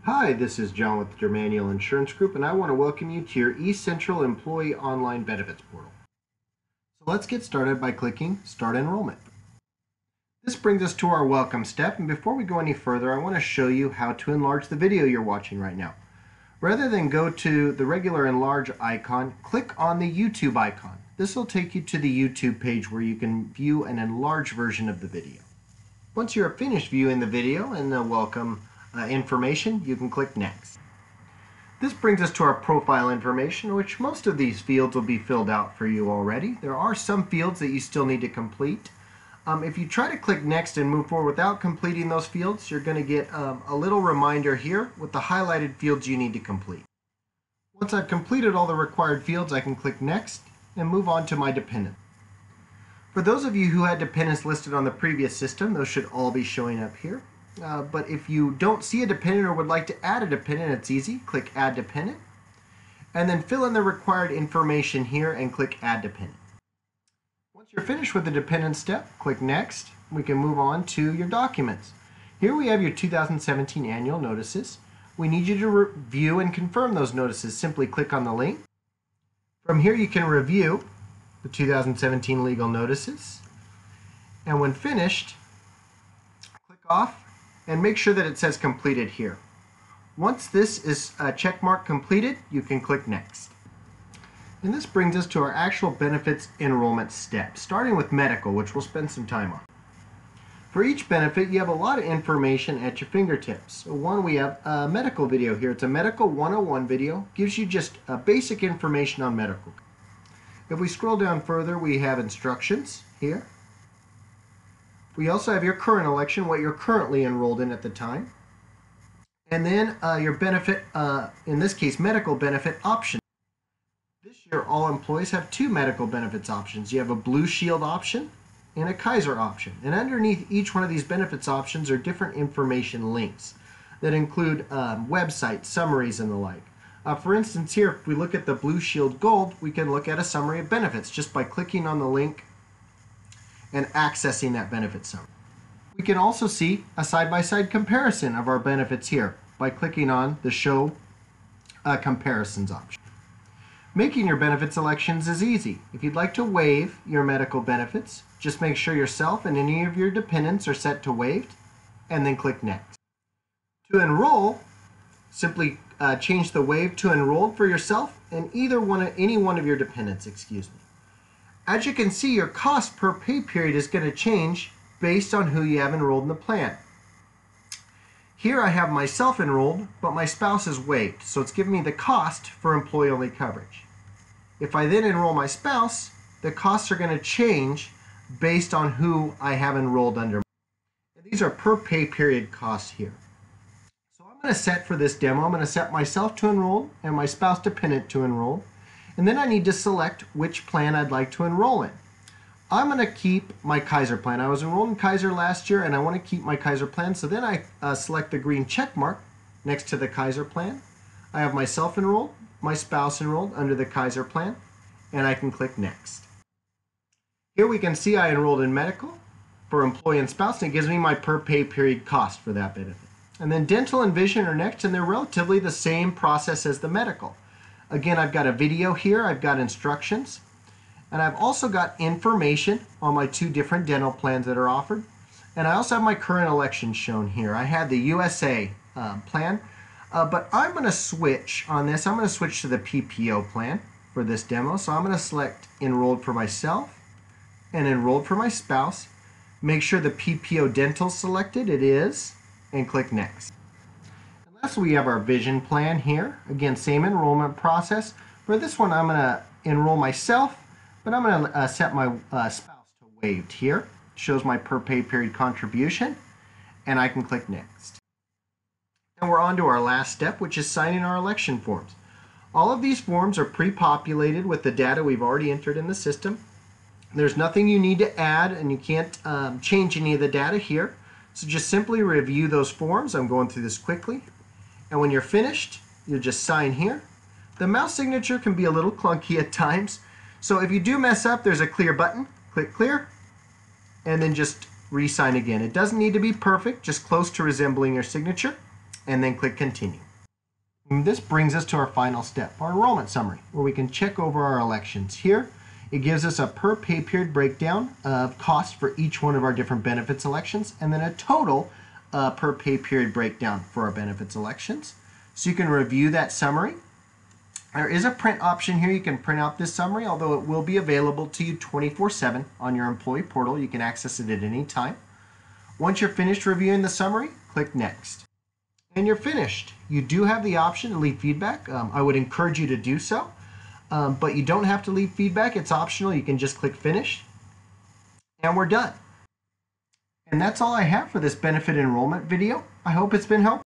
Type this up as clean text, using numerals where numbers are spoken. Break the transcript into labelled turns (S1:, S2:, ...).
S1: Hi, this is John with the Germanuel Insurance Group, and I want to welcome you to your East Central Employee Online Benefits Portal. So let's get started by clicking Start Enrollment. This brings us to our welcome step, and before we go any further, I want to show you how to enlarge the video you're watching right now. Rather than go to the regular enlarge icon, click on the YouTube icon. This will take you to the YouTube page where you can view an enlarged version of the video. Once you're finished viewing the video and the welcome information, you can click Next. This brings us to our profile information, which most of these fields will be filled out for you already. There are some fields that you still need to complete. If you try to click Next and move forward without completing those fields, you're going to get a little reminder here with the highlighted fields you need to complete. Once I've completed all the required fields, I can click Next and move on to my dependent. For those of you who had dependents listed on the previous system, those should all be showing up here. But if you don't see a dependent or would like to add a dependent, it's easy. Click Add Dependent, and then fill in the required information here and click Add Dependent. Once you're finished with the dependent step, click Next. We can move on to your documents. Here we have your 2017 annual notices. We need you to review and confirm those notices. Simply click on the link. From here you can review the 2017 legal notices, and when finished, click off and make sure that it says completed here. Once this is checkmark completed, you can click Next. And this brings us to our actual benefits enrollment step, starting with medical, which we'll spend some time on. For each benefit, you have a lot of information at your fingertips. So one, we have a medical video here. It's a medical 101 video, gives you just basic information on medical. If we scroll down further, we have instructions here. We also have your current election, what you're currently enrolled in at the time. And then your benefit, in this case, medical benefit option. This year, all employees have two medical benefits options. You have a Blue Shield option and a Kaiser option. And underneath each one of these benefits options are different information links that include websites, summaries, and the like. For instance, here, if we look at the Blue Shield Gold, we can look at a summary of benefits just by clicking on the link and accessing that benefit summary. We can also see a side-by-side comparison of our benefits here by clicking on the Show Comparisons option. Making your benefit selections is easy. If you'd like to waive your medical benefits, just make sure yourself and any of your dependents are set to waived, and then click Next. To enroll, simply change the waive to enrolled for yourself and any one of your dependents, As you can see, your cost per pay period is going to change based on who you have enrolled in the plan. Here I have myself enrolled, but my spouse is waived, so it's giving me the cost for employee-only coverage. If I then enroll my spouse, the costs are going to change based on who I have enrolled under. These are per pay period costs here. So I'm going to set for this demo, I'm going to set myself to enroll and my spouse dependent to enroll. And then I need to select which plan I'd like to enroll in. I'm going to keep my Kaiser plan. I was enrolled in Kaiser last year and I want to keep my Kaiser plan. So then I select the green check mark next to the Kaiser plan. I have myself enrolled, my spouse enrolled under the Kaiser plan, and I can click Next. Here we can see I enrolled in medical for employee and spouse, and it gives me my per pay period cost for that benefit. And then dental and vision are next, and they're relatively the same process as the medical. Again, I've got a video here, I've got instructions, and I've also got information on my two different dental plans that are offered. And I also have my current election shown here. I had the USA plan, but I'm going to switch on this. I'm going to switch to the PPO plan for this demo. So I'm going to select enrolled for myself and enrolled for my spouse. Make sure the PPO dental is selected. It is, and click Next. So we have our vision plan here. Again, same enrollment process. For this one, I'm going to enroll myself, but I'm going to set my spouse to waived here. It shows my per pay period contribution, and I can click Next. And we're on to our last step, which is signing our election forms. All of these forms are pre-populated with the data we've already entered in the system. There's nothing you need to add, and you can't change any of the data here. So just simply review those forms. I'm going through this quickly. And when you're finished, you'll just sign here. The mouse signature can be a little clunky at times. So if you do mess up, there's a clear button. Click clear, and then just re-sign again. It doesn't need to be perfect, just close to resembling your signature. and then click Continue. And this brings us to our final step, our enrollment summary, where we can check over our elections. Here, it gives us a per pay period breakdown of cost for each one of our different benefits elections, and then a total per pay period breakdown for our benefits elections. So you can review that summary. There is a print option here. You can print out this summary, although it will be available to you 24/7 on your employee portal. You can access it at any time. Once you're finished reviewing the summary, click Next. And you're finished. You do have the option to leave feedback. I would encourage you to do so, but you don't have to leave feedback. It's optional. You can just click Finish, and we're done. And that's all I have for this benefit enrollment video. I hope it's been helpful.